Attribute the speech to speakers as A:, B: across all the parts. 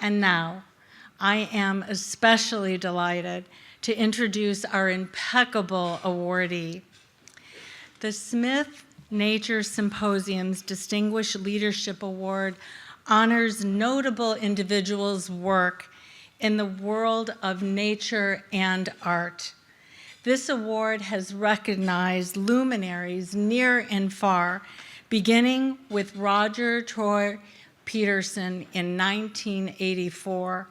A: And now, I am especially delighted to introduce our impeccable awardee. The Smith Nature Symposium's Distinguished Leadership Award honors notable individuals' work in the world of nature and art. This award has recognized luminaries near and far, beginning with Roger Troy Peterson in 1984.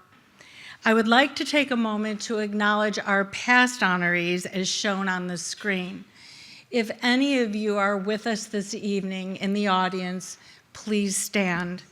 A: I would like to take a moment to acknowledge our past honorees as shown on the screen. If any of you are with us this evening in the audience, please stand.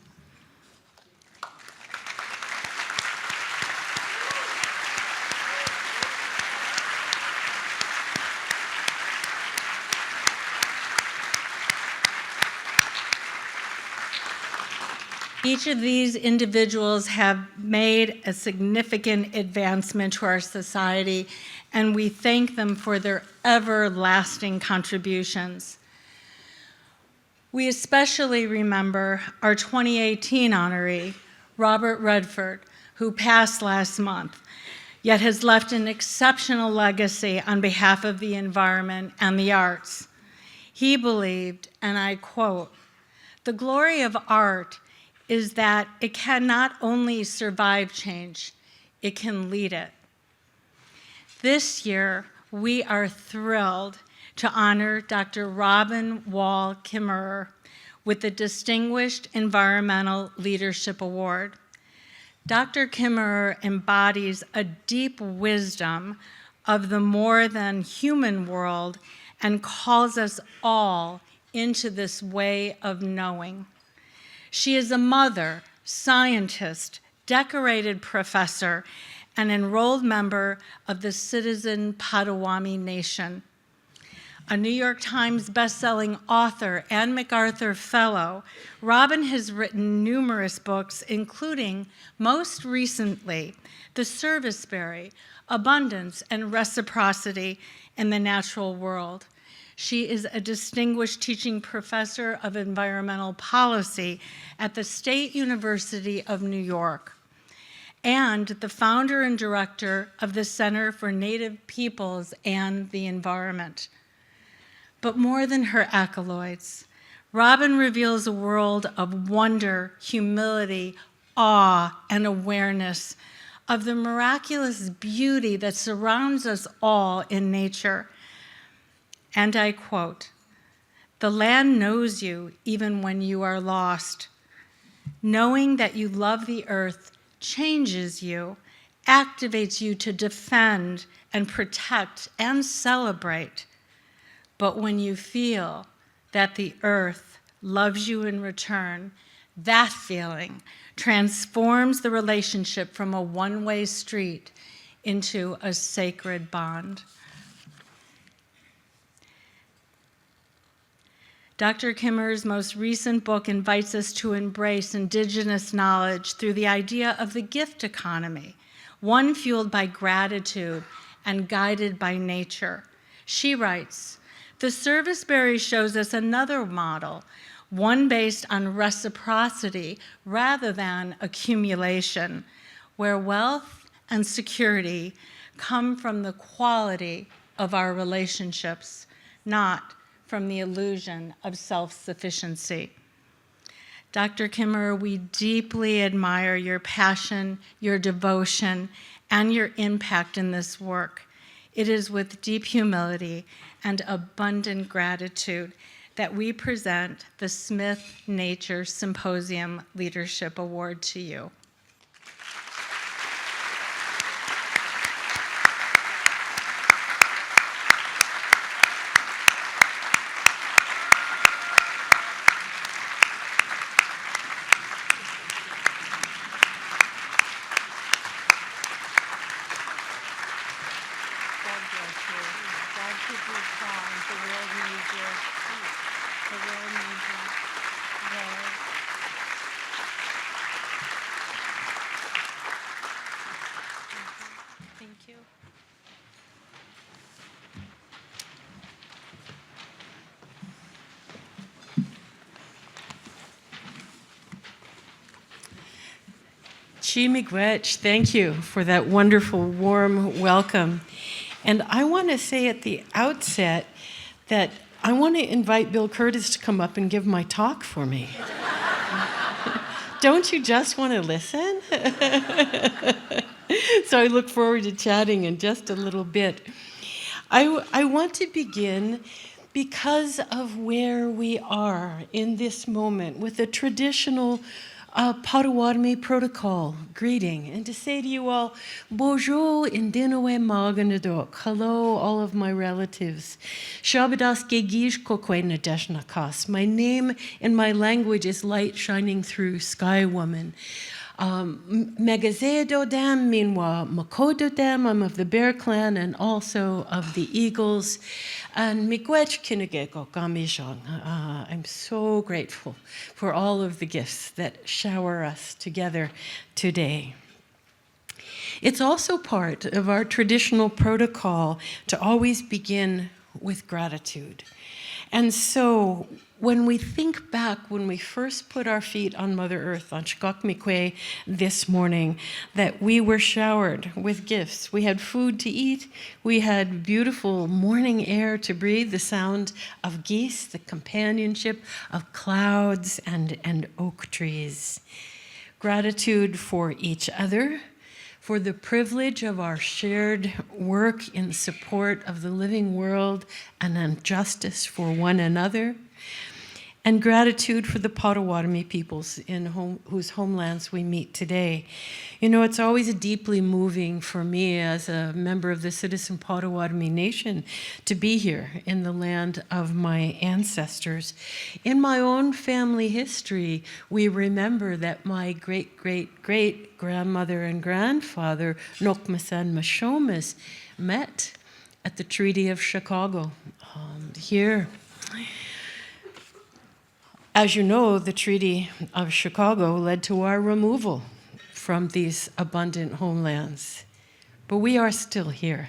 A: Each of these individuals have made a significant advancement to our society, and we thank them for their everlasting contributions. We especially remember our 2018 honoree, Robert Redford, who passed last month, yet has left an exceptional legacy on behalf of the environment and the arts. He believed, and I quote, "The glory of art is that it can not only survive change, it can lead it." This year, we are thrilled to honor Dr. Robin Wall Kimmerer with the Distinguished Environmental Leadership Award. Dr. Kimmerer embodies a deep wisdom of the more than human world and calls us all into this way of knowing. She is a mother, scientist, decorated professor, and enrolled member of the Citizen Potawatomi Nation. A New York Times bestselling author and MacArthur Fellow, Robin has written numerous books, including, most recently, The Serviceberry, Abundance and Reciprocity in the Natural World. She is a distinguished teaching professor of environmental policy at the State University of New York, and the founder and director of the Center for Native Peoples and the Environment. But more than her accolades, Robin reveals a world of wonder, humility, awe, and awareness of the miraculous beauty that surrounds us all in nature. And I quote, "The land knows you even when you are lost. Knowing that you love the earth changes you, activates you to defend and protect and celebrate. But when you feel that the earth loves you in return, that feeling transforms the relationship from a one-way street into a sacred bond." Dr. Kimmerer's most recent book invites us to embrace Indigenous knowledge through the idea of the gift economy, one fueled by gratitude and guided by nature. She writes, "The Serviceberry shows us another model, one based on reciprocity rather than accumulation, where wealth and security come from the quality of our relationships, not from the illusion of self-sufficiency." Dr. Kimmerer, we deeply admire your passion, your devotion, and your impact in this work. It is with deep humility and abundant gratitude that we present the Smith Nature Symposium Leadership Award to you. Thank you.
B: Miigwech, thank you for that wonderful, warm welcome. And I want to say at the outset that I want to invite Bill Kurtis to come up and give my talk for me. Don't you just want to listen? So I look forward to chatting in just a little bit. I want to begin because of where we are in this moment with the traditional Potawatomi protocol greeting, and to say to you all, Bonjour Indinoe Maganadok, hello all of my relatives. Shabadas Gegish Kokwe Nadeshnakas. My name in my language is light shining through, Sky Woman. Megazedodam, meanwhile Makododam, I'm of the Bear Clan and also of the Eagles. And Miigwech Kinegeko Gamishon. I'm so grateful for all of the gifts that shower us together today. It's also part of our traditional protocol to always begin with gratitude. And so when we think back, when we first put our feet on Mother Earth, on Shkokmikwe this morning, that we were showered with gifts. We had food to eat. We had beautiful morning air to breathe, the sound of geese, the companionship of clouds and oak trees. Gratitude for each other, for the privilege of our shared work in support of the living world and on justice for one another, and gratitude for the Potawatomi peoples whose homelands we meet today. You know, it's always deeply moving for me as a member of the Citizen Potawatomi Nation to be here in the land of my ancestors. In my own family history, we remember that my great-great-great-grandmother and grandfather, Nokmasan Mashomas, met at the Treaty of Chicago here. As you know, the Treaty of Chicago led to our removal from these abundant homelands. But we are still here.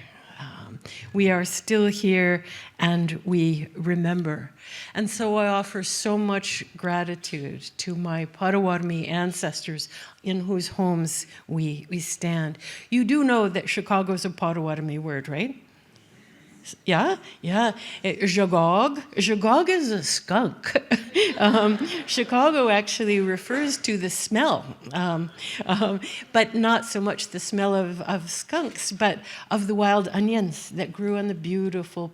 B: We are still here, and we remember. And so I offer so much gratitude to my Potawatomi ancestors in whose homes we stand. You do know that Chicago is a Potawatomi word, right? Yeah. Jagog. Jagog is a skunk. Chicago actually refers to the smell, but not so much the smell of skunks, but of the wild onions that grew on the beautiful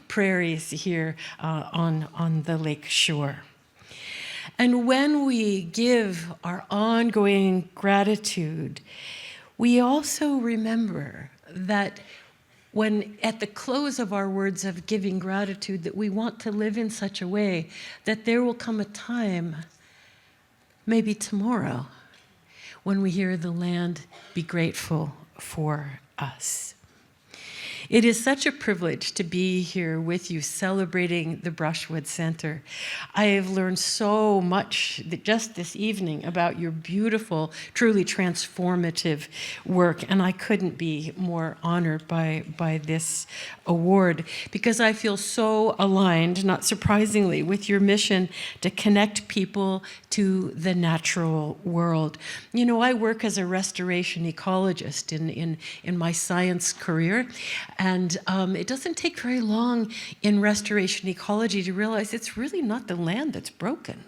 B: prairies here on the lake shore. And when we give our ongoing gratitude, we also remember that when at the close of our words of giving gratitude, that we want to live in such a way that there will come a time, maybe tomorrow, when we hear the land be grateful for us. It is such a privilege to be here with you celebrating the Brushwood Center. I have learned so much just this evening about your beautiful, truly transformative work, and I couldn't be more honored by this award because I feel so aligned, not surprisingly, with your mission to connect people to the natural world. You know, I work as a restoration ecologist in my science career. And it doesn't take very long in restoration ecology to realize it's really not the land that's broken.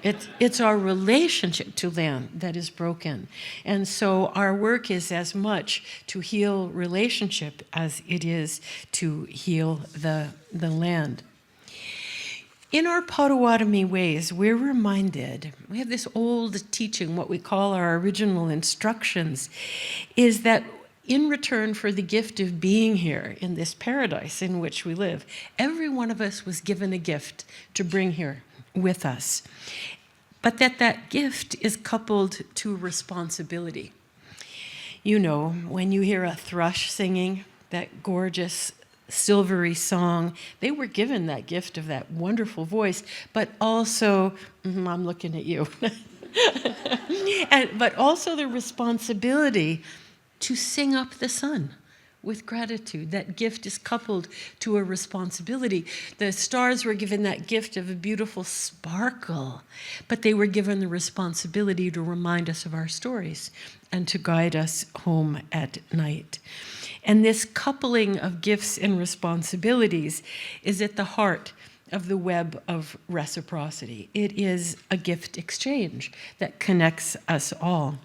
B: It's our relationship to land that is broken. And so our work is as much to heal relationship as it is to heal the land. In our Potawatomi ways, we're reminded, we have this old teaching, what we call our original instructions, is that in return for the gift of being here in this paradise in which we live, every one of us was given a gift to bring here with us. But that gift is coupled to responsibility. You know, when you hear a thrush singing, that gorgeous silvery song, they were given that gift of that wonderful voice, but also, I'm looking at you, but also the responsibility to sing up the sun with gratitude. That gift is coupled to a responsibility. The stars were given that gift of a beautiful sparkle, but they were given the responsibility to remind us of our stories and to guide us home at night. And this coupling of gifts and responsibilities is at the heart of the web of reciprocity. It is a gift exchange that connects us all.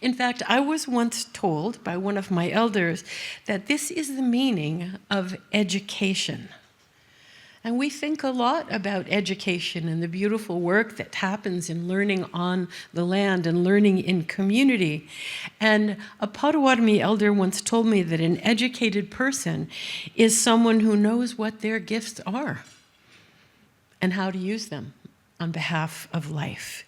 B: In fact, I was once told by one of my elders that this is the meaning of education. And we think a lot about education and the beautiful work that happens in learning on the land and learning in community. And a Potawatomi elder once told me that an educated person is someone who knows what their gifts are and how to use them on behalf of life.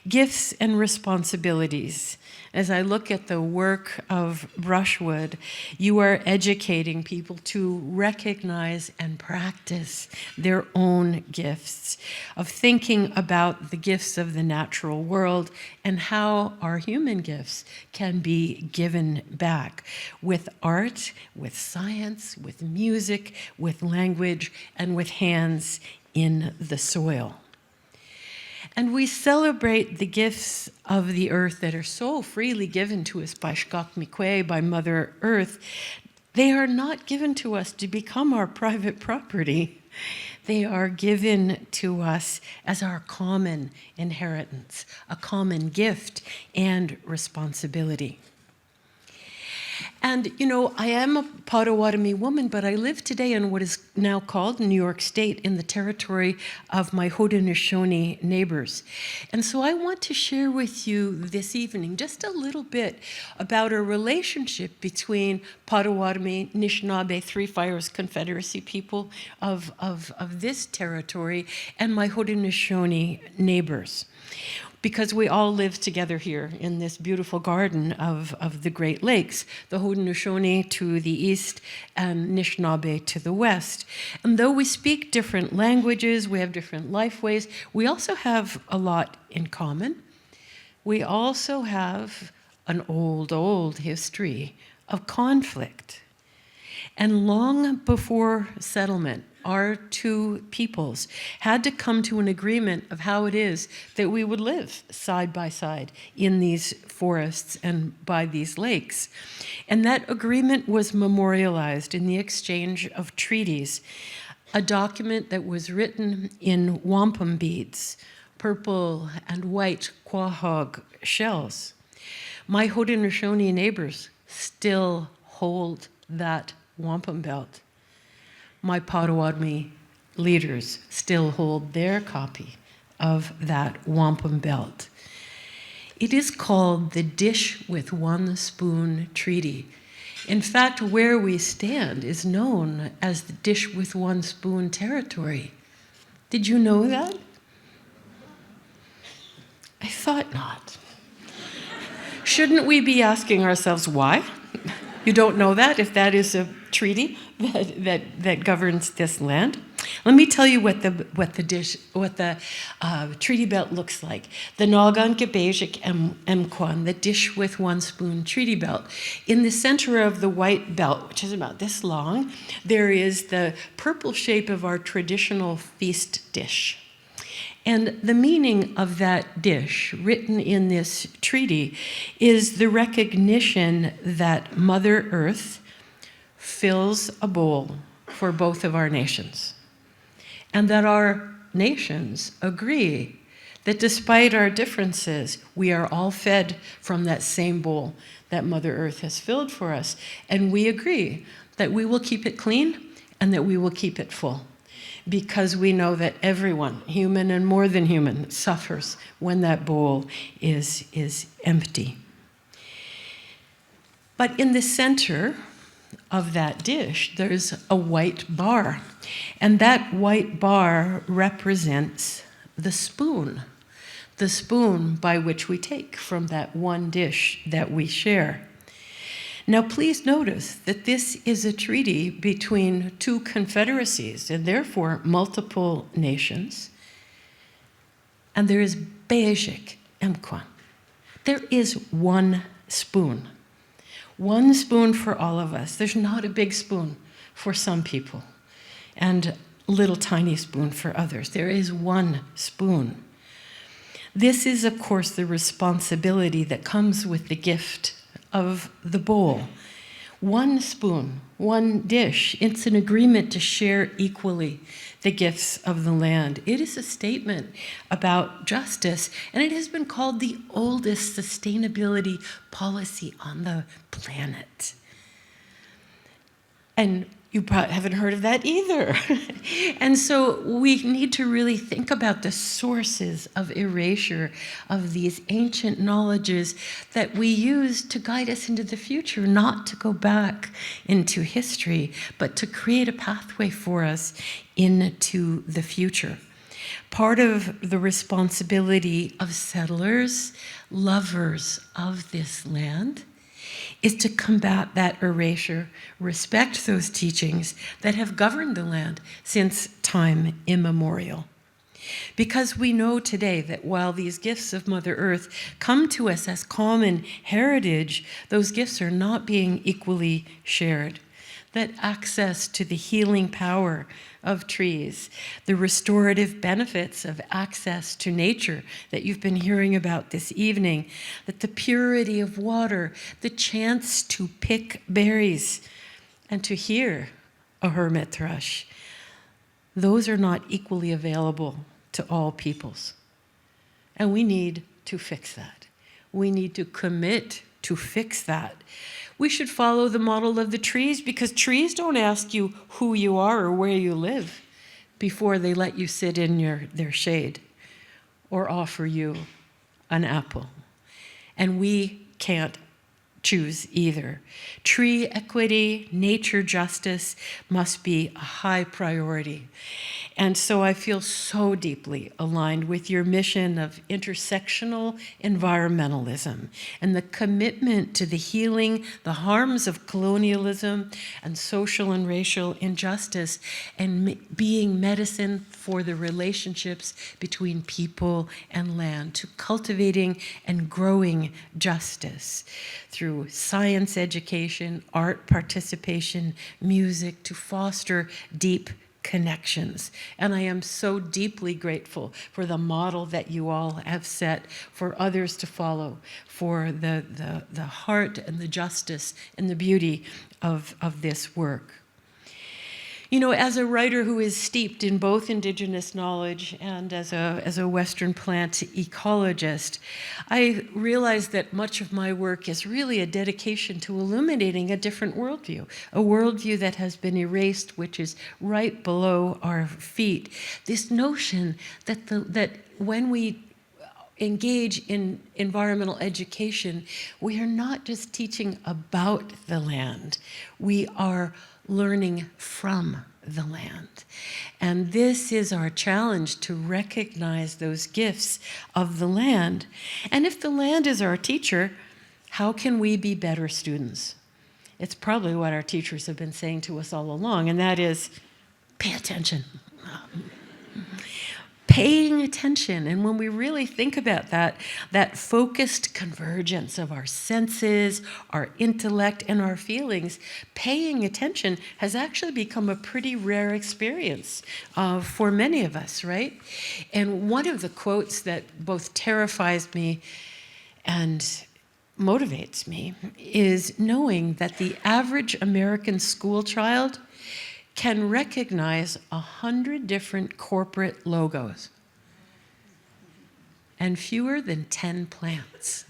B: Gifts and responsibilities. As I look at the work of Brushwood, you are educating people to recognize and practice their own gifts, of thinking about the gifts of the natural world and how our human gifts can be given back with art, with science, with music, with language, and with hands in the soil. And we celebrate the gifts of the earth that are so freely given to us by Shkak-Mikwe, by Mother Earth. They are not given to us to become our private property. They are given to us as our common inheritance, a common gift and responsibility. And, you know, I am a Potawatomi woman, but I live today in what is now called New York State in the territory of my Haudenosaunee neighbors. And so I want to share with you this evening just a little bit about a relationship between Potawatomi, Anishinaabe, Three Fires Confederacy people of this territory and my Haudenosaunee neighbors. Because we all live together here in this beautiful garden of the Great Lakes, the Haudenosaunee to the east and Anishinaabe to the west. And though we speak different languages, we have different life ways, we also have a lot in common. We also have an old history of conflict. And long before settlement, our two peoples had to come to an agreement of how it is that we would live side by side in these forests and by these lakes. And that agreement was memorialized in the exchange of treaties, a document that was written in wampum beads, purple and white quahog shells. My Haudenosaunee neighbors still hold that wampum belt. My Potawatomi leaders still hold their copy of that wampum belt. It is called the Dish with One Spoon Treaty. In fact, where we stand is known as the Dish with One Spoon territory. Did you know that? I thought not. Shouldn't we be asking ourselves why? You don't know that, if that is a treaty that governs this land? Let me tell you what the treaty belt looks like. The Nagan Gebejik Mkwan, the Dish with One Spoon treaty belt. In the center of the white belt, which is about this long, there is the purple shape of our traditional feast dish. And the meaning of that dish, written in this treaty, is the recognition that Mother Earth fills a bowl for both of our nations. And that our nations agree that despite our differences, we are all fed from that same bowl that Mother Earth has filled for us. And we agree that we will keep it clean and that we will keep it full. Because we know that everyone, human and more than human, suffers when that bowl is empty. But in the center of that dish, there's a white bar. And that white bar represents the spoon by which we take from that one dish that we share. Now, please notice that this is a treaty between two confederacies and therefore multiple nations. And there is Bejik Mkwan. There is one spoon. One spoon for all of us. There's not a big spoon for some people and a little tiny spoon for others. There is one spoon. This is, of course, the responsibility that comes with the gift of the bowl. One spoon, one dish. It's an agreement to share equally the gifts of the land. It is a statement about justice, and it has been called the oldest sustainability policy on the planet. And you probably haven't heard of that either. And so we need to really think about the sources of erasure of these ancient knowledges that we use to guide us into the future, not to go back into history, but to create a pathway for us into the future. Part of the responsibility of settlers, lovers of this land, is to combat that erasure, respect those teachings that have governed the land since time immemorial. Because we know today that while these gifts of Mother Earth come to us as common heritage, those gifts are not being equally shared. That access to the healing power of trees, the restorative benefits of access to nature that you've been hearing about this evening, that the purity of water, the chance to pick berries and to hear a hermit thrush, those are not equally available to all peoples. And we need to fix that. We need to commit to fix that. We should follow the model of the trees, because trees don't ask you who you are or where you live before they let you sit in their shade or offer you an apple. And we can't choose either. Tree equity, nature justice must be a high priority. And so I feel so deeply aligned with your mission of intersectional environmentalism and the commitment to the healing, the harms of colonialism and social and racial injustice, and being medicine for the relationships between people and land, to cultivating and growing justice through science education, art participation, music, to foster deep connections. And I am so deeply grateful for the model that you all have set for others to follow, for the heart and the justice and the beauty of this work. You know, as a writer who is steeped in both Indigenous knowledge and as a Western plant ecologist, I realize that much of my work is really a dedication to illuminating a different worldview, a worldview that has been erased, which is right below our feet. This notion that when we engage in environmental education, we are not just teaching about the land, we are learning from the land. And this is our challenge, to recognize those gifts of the land. And if the land is our teacher, how can we be better students? It's probably what our teachers have been saying to us all along, and that is, pay attention. Paying attention. And when we really think about that focused convergence of our senses, our intellect, and our feelings, paying attention has actually become a pretty rare experience for many of us, right? And one of the quotes that both terrifies me and motivates me is knowing that the average American school child can recognize 100 different corporate logos and fewer than 10 plants.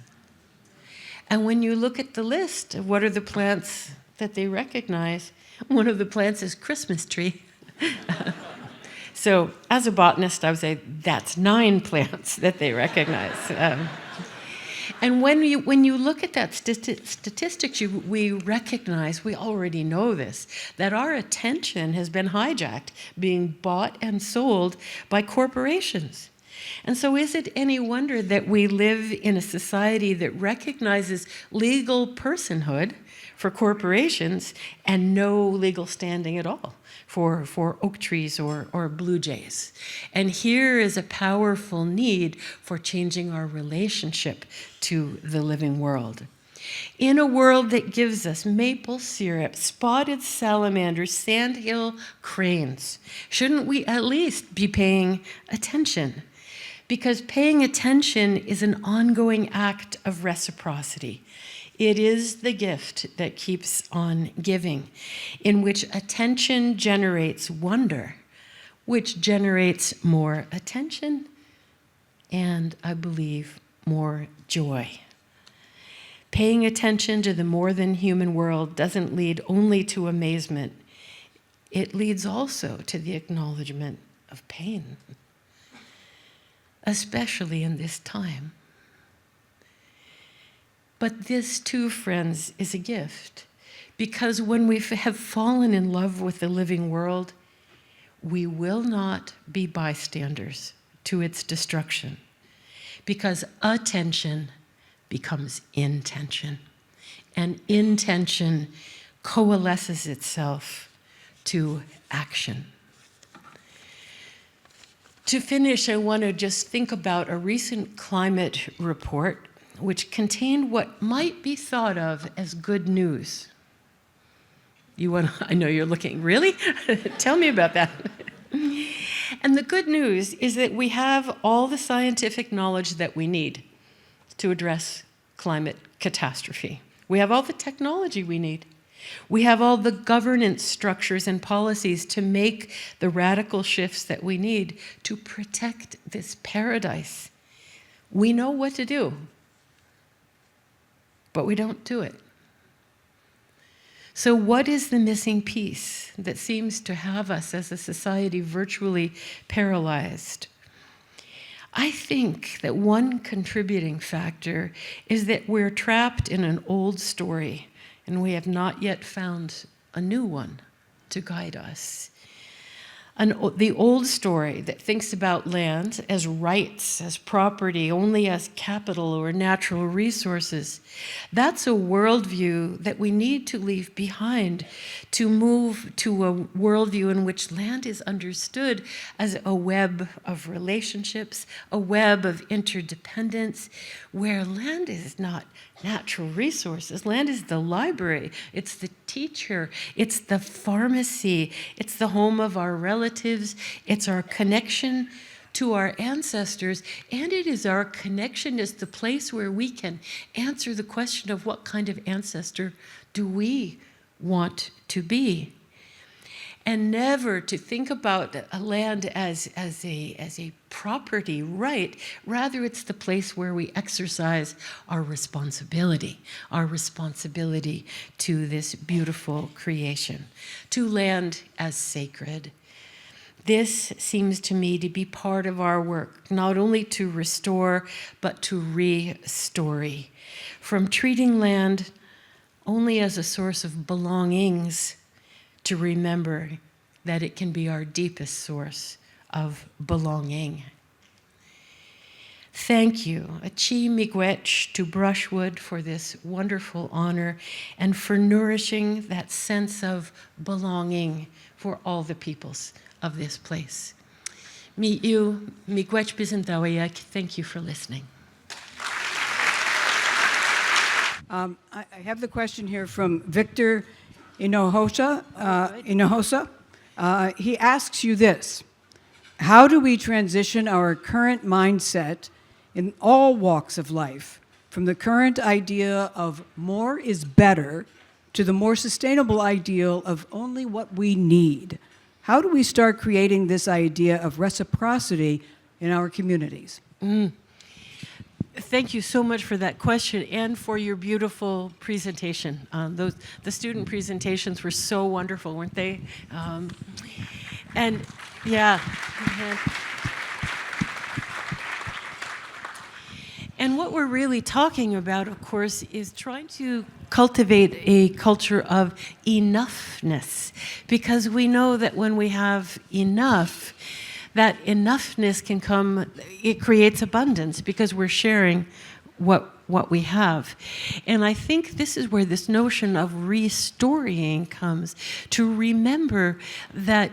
B: And when you look at the list of what are the plants that they recognize, one of the plants is Christmas tree. So as a botanist, I would say that's 9 plants that they recognize. And when you look at that statistics, we recognize, we already know this, that our attention has been hijacked, being bought and sold by corporations. And so is it any wonder that we live in a society that recognizes legal personhood for corporations and no legal standing at all for oak trees or blue jays? And here is a powerful need for changing our relationship to the living world. In a world that gives us maple syrup, spotted salamanders, sandhill cranes, shouldn't we at least be paying attention? Because paying attention is an ongoing act of reciprocity. It is the gift that keeps on giving, in which attention generates wonder, which generates more attention, and I believe more joy. Paying attention to the more than human world doesn't lead only to amazement. It leads also to the acknowledgement of pain, especially in this time. But this too, friends, is a gift, because when we have fallen in love with the living world, we will not be bystanders to its destruction, because attention becomes intention, and intention coalesces itself to action. To finish, I want to just think about a recent climate report which contained what might be thought of as good news. I know you're looking, really? Tell me about that. And the good news is that we have all the scientific knowledge that we need to address climate catastrophe. We have all the technology we need. We have all the governance structures and policies to make the radical shifts that we need to protect this paradise. We know what to do, but we don't do it. So what is the missing piece that seems to have us as a society virtually paralyzed? I think that one contributing factor is that we're trapped in an old story, and we have not yet found a new one to guide us. The old story that thinks about land as rights, as property, only as capital or natural resources, that's a worldview that we need to leave behind to move to a worldview in which land is understood as a web of relationships, a web of interdependence, where land is not natural resources. Land is the library, it's the teacher, it's the pharmacy, it's the home of our relatives, it's our connection to our ancestors, and it is our connection as the place where we can answer the question of what kind of ancestor do we want to be. And never to think about a land as a property right. Rather, it's the place where we exercise our responsibility to this beautiful creation, to land as sacred. This seems to me to be part of our work, not only to restore, but to re-story. From treating land only as a source of belongings, to remember that it can be our deepest source of belonging. Thank you, Achi Miigwech, to Brushwood for this wonderful honor and for nourishing that sense of belonging for all the peoples of this place. Mi'u, Miigwech Bisandawayak, thank you for listening.
C: I have the question here from Victor Hinojosa. He asks you this: how do we transition our current mindset in all walks of life from the current idea of more is better to the more sustainable ideal of only what we need? How do we start creating this idea of reciprocity in our communities?
B: Thank you so much for that question and for your beautiful presentation. The student presentations were so wonderful, weren't they? And yeah. And what we're really talking about, of course, is trying to cultivate a culture of enoughness, because we know that when we have enough, that enoughness can come, it creates abundance because we're sharing what we have. And I think this is where this notion of restoring comes, to remember that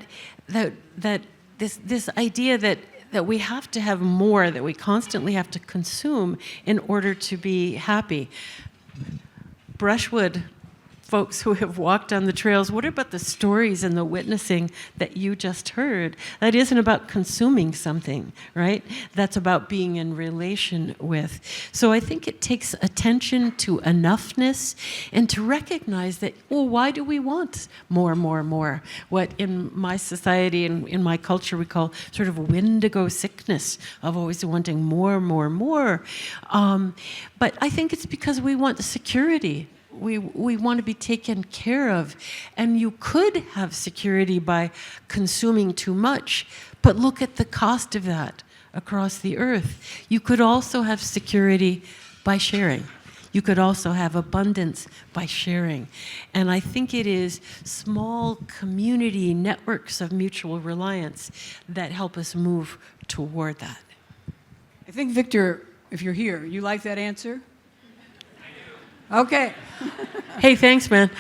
B: this idea that we have to have more, that we constantly have to consume in order to be happy. brushwood folks who have walked on the trails, what about the stories and the witnessing that you just heard? That isn't about consuming something, right? That's about being in relation with. So I think it takes attention to enoughness and to recognize that, well, why do we want more, more, more? What in my society and in my culture we call sort of windigo sickness of always wanting more, more, more. But I think it's because we want the security. We want to be taken care of. And you could have security by consuming too much, but look at the cost of that across the earth. You could also have security by sharing. You could also have abundance by sharing. And I think it is small community networks of mutual reliance that help us move toward that.
C: I think, Victor, if you're here, you like that answer? Okay.
B: Hey, thanks, man.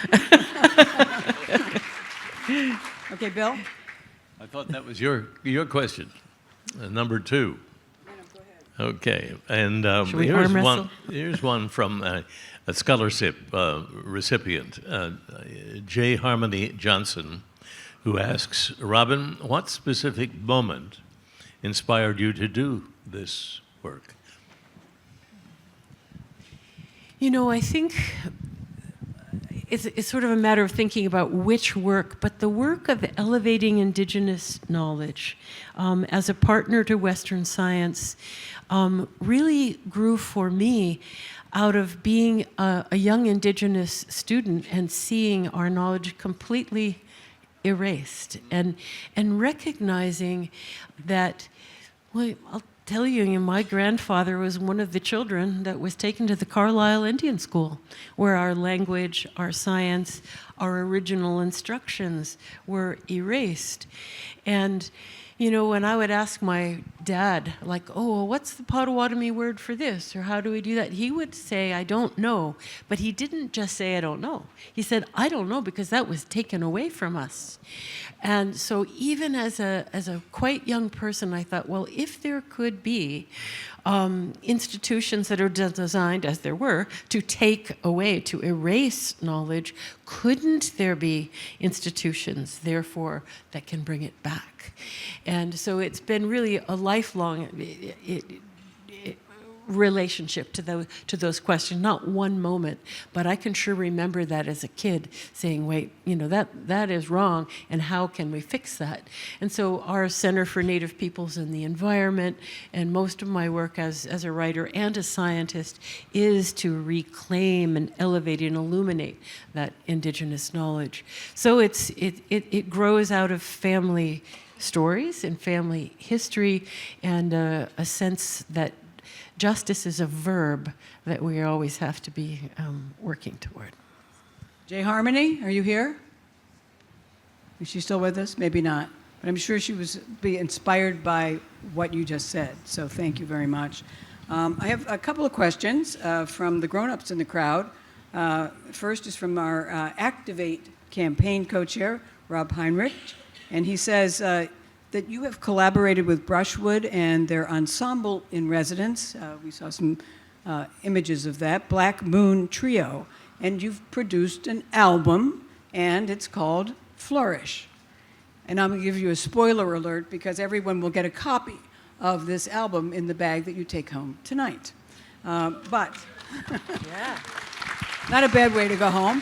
C: Okay, Bill?
D: I thought that was your question, number 2. Okay, and
B: Should we arm wrestle?
D: Here's one from a scholarship recipient, J. Harmony Johnson, who asks, Robin, what specific moment inspired you to do this work?
B: You know, I think it's sort of a matter of thinking about which work, but the work of elevating Indigenous knowledge as a partner to Western science really grew for me out of being a young Indigenous student and seeing our knowledge completely erased and recognizing that, well, I'll tell you, my grandfather was one of the children that was taken to the Carlisle Indian School, where our language, our science, our original instructions were erased. And, you know, when I would ask my dad, like, oh, well, what's the Potawatomi word for this? Or how do we do that? He would say, I don't know. But he didn't just say, I don't know. He said, I don't know, because that was taken away from us. And so even as a quite young person, I thought, well, if there could be institutions that are designed, as there were, to take away, to erase knowledge, couldn't there be institutions, therefore, that can bring it back? And so it's been really a lifelong relationship to those questions, not one moment, but I can sure remember that as a kid saying, wait, you know, that is wrong, and how can we fix that? And so our Center for Native Peoples and the Environment, and most of my work as a writer and a scientist, is to reclaim and elevate and illuminate that Indigenous knowledge. So it grows out of family stories and family history, and a sense that justice is a verb that we always have to be working toward.
C: Jay Harmony, are you here? Is she still with us? Maybe not. But I'm sure she was be inspired by what you just said. So thank you very much. I have a couple of questions from the grown-ups in the crowd. First is from our Activate campaign co-chair, Rob Heinrich. And he says that you have collaborated with Brushwood and their ensemble in residence. We saw some images of that, Black Moon Trio. And you've produced an album, and it's called Flourish. And I'm going to give you a spoiler alert, because everyone will get a copy of this album in the bag that you take home tonight. But
B: Yeah.
C: not a bad way to go home.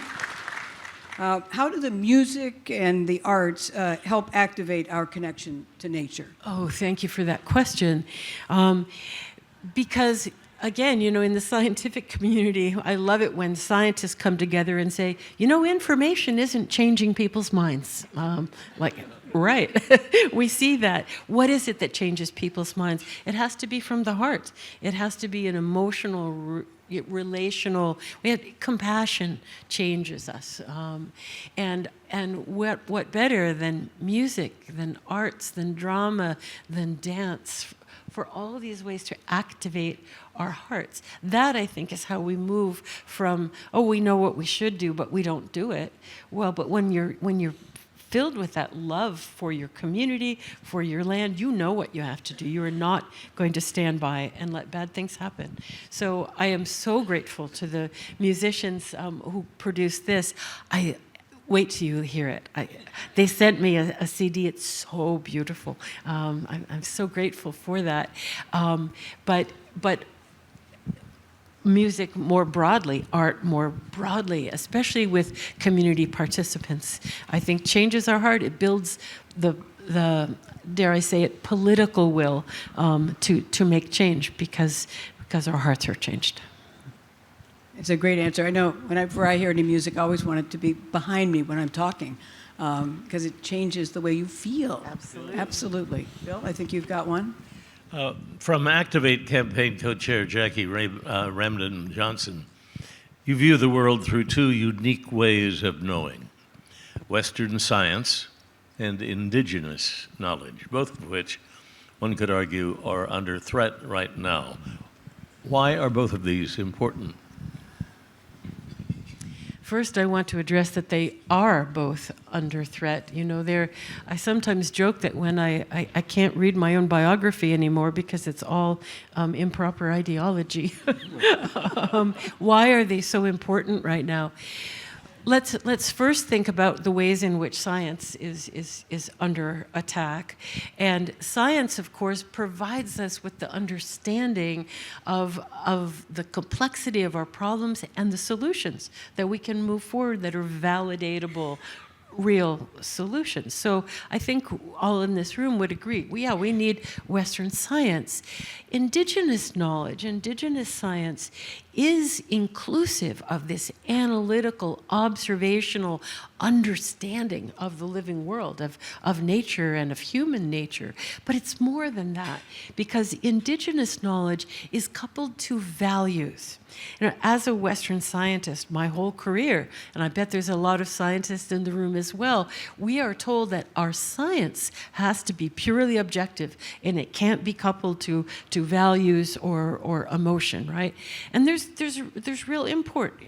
C: How do the music and the arts help activate our connection to nature?
B: Oh, thank you for that question. Because, again, you know, in the scientific community, I love it when scientists come together and say, you know, information isn't changing people's minds. Right. We see that. What is it that changes people's minds? It has to be from the heart. It has to be an emotional, relational. Compassion changes us. And what better than music, than arts, than drama, than dance, for all of these ways to activate our hearts. That, I think, is how we move from, oh, we know what we should do, but we don't do it. Well, but when you're filled with that love for your community, for your land, you know what you have to do. You are not going to stand by and let bad things happen. So I am so grateful to the musicians who produced this. Wait till you hear it. They sent me a CD. It's so beautiful. I'm so grateful for that. But music more broadly, art more broadly, especially with community participants, I think changes our heart. It builds the dare I say it, political will to make change because our hearts are changed.
C: It's a great answer. I know whenever I hear any music, I always want it to be behind me when I'm talking because it changes the way you feel.
B: Absolutely.
C: Absolutely. Bill, I think you've got one.
D: From Activate campaign co-chair Jackie Ramden Johnson, you view the world through two unique ways of knowing, Western science and indigenous knowledge, both of which one could argue are under threat right now. Why are both of these important?
B: First, I want to address that they are both under threat. You know, I sometimes joke that when I can't read my own biography anymore because it's all improper ideology. Why are they so important right now? Let's first think about the ways in which science is under attack. And science, of course, provides us with the understanding of the complexity of our problems and the solutions that we can move forward that are validatable, real solutions. So I think all in this room would agree, we need Western science. Indigenous knowledge, indigenous science is inclusive of this analytical, observational understanding of the living world, of nature and of human nature. But it's more than that, because indigenous knowledge is coupled to values. You know, as a Western scientist, my whole career, and I bet there's a lot of scientists in the room as well, we are told that our science has to be purely objective, and it can't be coupled to values or emotion, right? And there's real import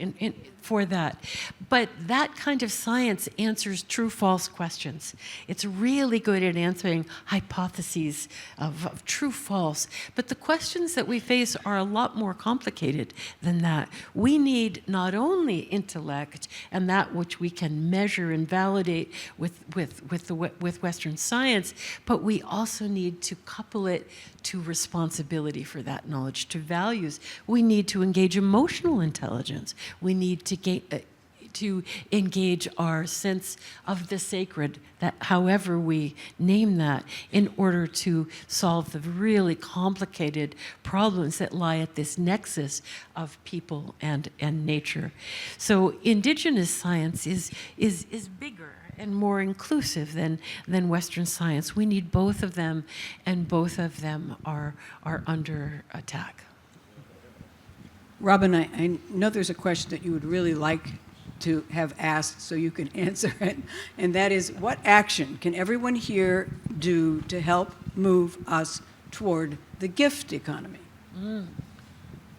B: for that. But that kind of science answers true-false questions. It's really good at answering hypotheses of true-false. But the questions that we face are a lot more complicated than that. We need not only intellect and that which we can measure and validate with Western science, but we also need to couple it to responsibility for that knowledge, to values. We need to engage emotional intelligence. We need to engage our sense of the sacred, that however we name that, in order to solve the really complicated problems that lie at this nexus of people and nature. So indigenous science is bigger and more inclusive than Western science. We need both of them, and both of them are under attack.
C: Robin, I know there's a question that you would really like to have asked so you can answer it, and that is, what action can everyone here do to help move us toward the gift economy?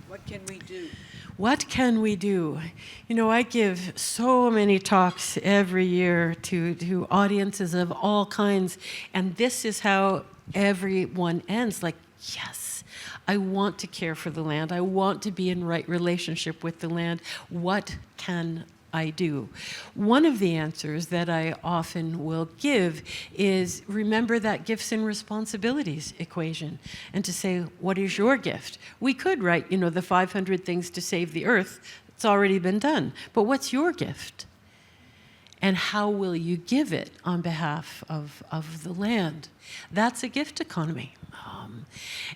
C: What can we do?
B: What can we do? You know, I give so many talks every year to audiences of all kinds, and this is how everyone ends, like, yes, I want to care for the land. I want to be in right relationship with the land. What can I do? One of the answers that I often will give is remember that gifts and responsibilities equation, and to say, what is your gift? We could write, you know, the 500 things to save the earth. It's already been done. But what's your gift? And how will you give it on behalf of the land? That's a gift economy.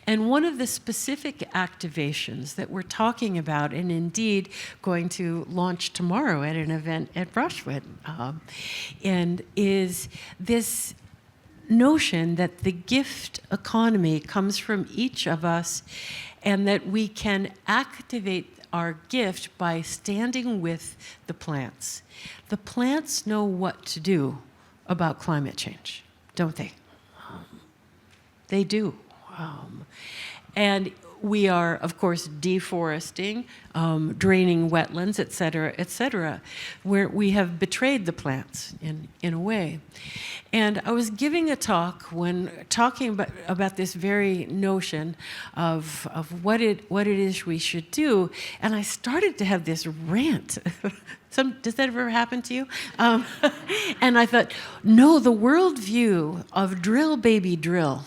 B: And one of the specific activations that we're talking about, and indeed going to launch tomorrow at an event at Brushwood, and is this notion that the gift economy comes from each of us, and that we can activate our gift by standing with the plants. The plants know what to do about climate change, don't they? They do. And we are, of course, deforesting, draining wetlands, et cetera, where we have betrayed the plants in a way. And I was giving a talk when talking about this very notion of what it is we should do, and I started to have this rant. Does that ever happen to you? And I thought, no, the worldview of drill, baby, drill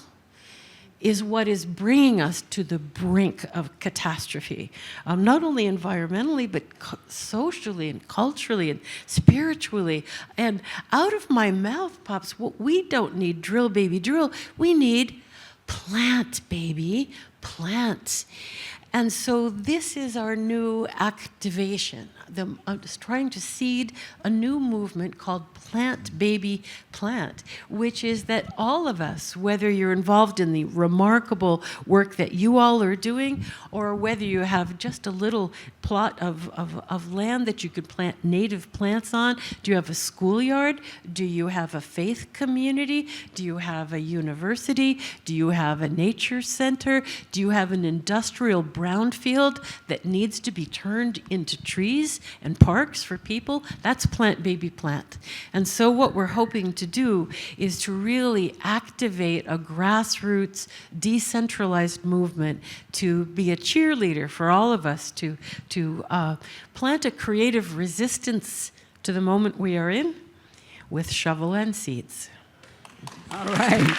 B: is what is bringing us to the brink of catastrophe, not only environmentally, but socially and culturally and spiritually. And out of my mouth pops, well, we don't need drill, baby, drill. We need plant, baby, plant. And so this is our new activation. I'm just trying to seed a new movement called Plant Baby Plant, which is that all of us, whether you're involved in the remarkable work that you all are doing, or whether you have just a little plot of land that you could plant native plants on, do you have a schoolyard? Do you have a faith community? Do you have a university? Do you have a nature center? Do you have an industrial brownfield that needs to be turned into trees and parks for people? That's Plant Baby Plant. And so what we're hoping to do is to really activate a grassroots, decentralized movement to be a cheerleader for all of us to plant a creative resistance to the moment we are in with shovel and seeds.
C: All right.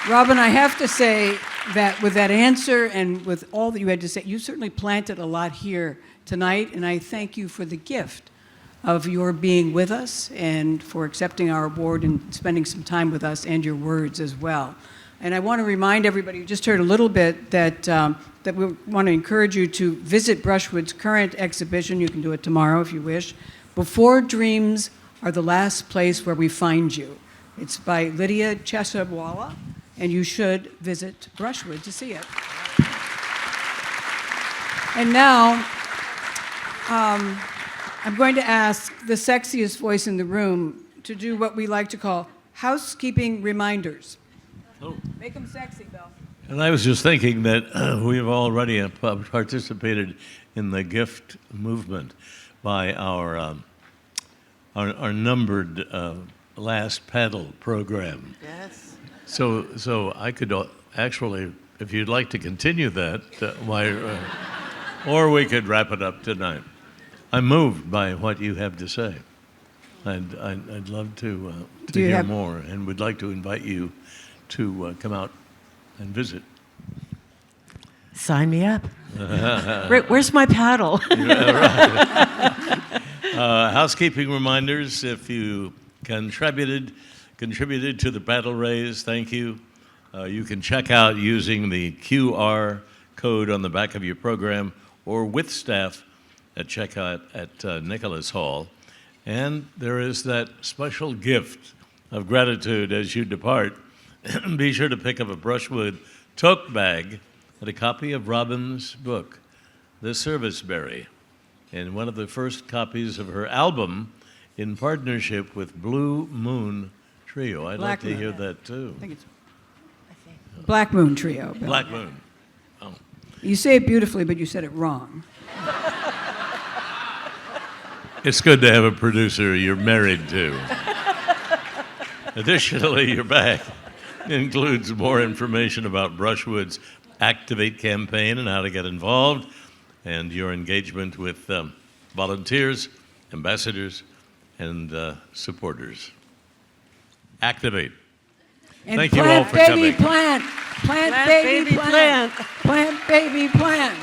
C: Robin, I have to say that with that answer and with all that you had to say, you certainly planted a lot here tonight, and I thank you for the gift of your being with us and for accepting our award and spending some time with us and your words as well. And I want to remind everybody, you just heard a little bit, that we want to encourage you to visit Brushwood's current exhibition. You can do it tomorrow if you wish. Before Dreams Are the Last Place Where We Find You. It's by Lydia Chesabwala, and you should visit Brushwood to see it. And now, I'm going to ask the sexiest voice in the room to do what we like to call housekeeping reminders.
D: Oh.
C: Make them sexy, Bill.
D: And I was just thinking that we've already participated in the gift movement by our numbered last paddle program.
B: Yes.
D: So I could actually, if you'd like to continue that, or we could wrap it up tonight. I'm moved by what you have to say. I'd love to hear more, and would like to invite you to come out and visit.
B: Sign me up. Where's my paddle?
D: Housekeeping reminders: if you contributed to the paddle raise, thank you. You can check out using the QR code on the back of your program, or with staff at checkout at Nicholas Hall. And there is that special gift of gratitude as you depart. Be sure to pick up a Brushwood tote bag and a copy of Robin's book, The Serviceberry, and one of the first copies of her album in partnership with Blue Moon Trio. I'd like to hear that too.
C: I think it's Black Moon Trio, Bill.
D: Black Moon. Oh.
C: You say it beautifully, but you said it wrong.
D: It's good to have a producer you're married to. Additionally, your bag includes more information about Brushwood's Activate campaign and how to get involved, and your engagement with volunteers, ambassadors, and supporters. Activate.
C: And
D: Thank you all for coming.
C: Plant, baby, plant. Plant, baby, plant.